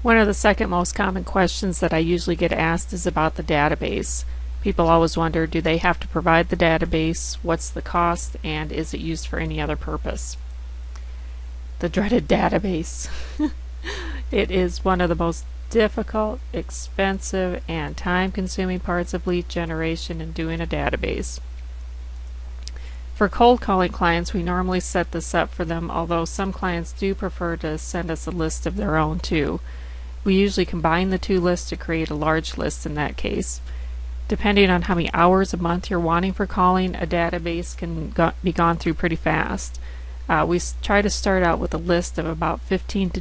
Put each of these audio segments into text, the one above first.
One of the second most common questions that I usually get asked is about the database. People always wonder, do they have to provide the database? What's the cost? And is it used for any other purpose? The dreaded database. It is one of the most difficult, expensive, and time-consuming parts of lead generation and doing a database. For cold calling clients, we normally set this up for them, although some clients do prefer to send us a list of their own too. We usually combine the two lists to create a large list in that case. Depending on how many hours a month you're wanting for calling, a database can be gone through pretty fast. We try to start out with a list of about 1,500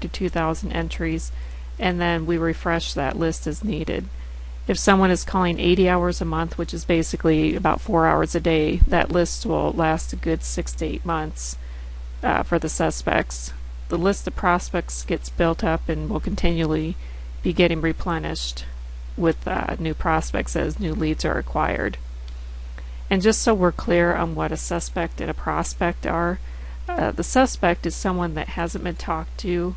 to 2,000 entries, and then we refresh that list as needed. If someone is calling 80 hours a month, which is basically about 4 hours a day, that list will last a good 6 to 8 months for the suspects. The list of prospects gets built up and will continually be getting replenished with new prospects as new leads are acquired. And just so we're clear on what a suspect and a prospect are, the suspect is someone that hasn't been talked to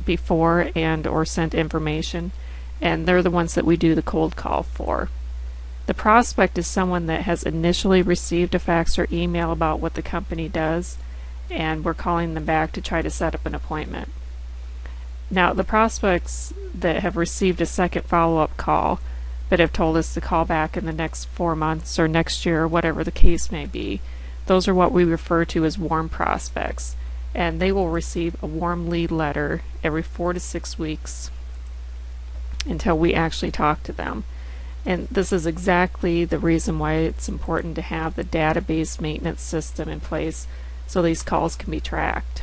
before and or sent information, and they're the ones that we do the cold call for. The prospect is someone that has initially received a fax or email about what the company does, and we're calling them back to try to set up an appointment. Now, the prospects that have received a second follow-up call but have told us to call back in the next 4 months or next year, or whatever the case may be, those are what we refer to as warm prospects, and they will receive a warm lead letter every 4 to 6 weeks until we actually talk to them. And this is exactly the reason why it's important to have the database maintenance system in place so these calls can be tracked.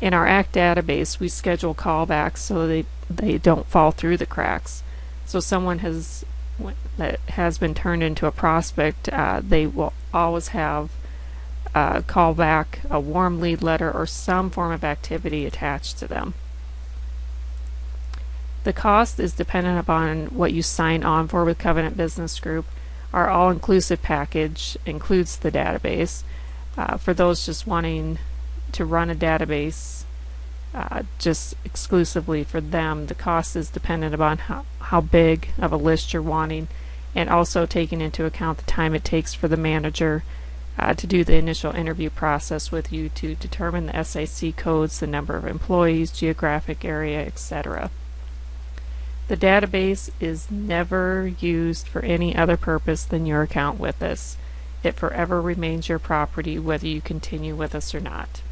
In our ACT database, we schedule callbacks so they don't fall through the cracks. So someone that has been turned into a prospect, they will always have a callback, a warm lead letter, or some form of activity attached to them. The cost is dependent upon what you sign on for with Covenant Business Group. Our all-inclusive package includes the database. For those just wanting to run a database just exclusively for them, the cost is dependent upon how big of a list you're wanting, and also taking into account the time it takes for the manager to do the initial interview process with you to determine the SIC codes, the number of employees, geographic area, etc. The database is never used for any other purpose than your account with us. It forever remains your property whether you continue with us or not.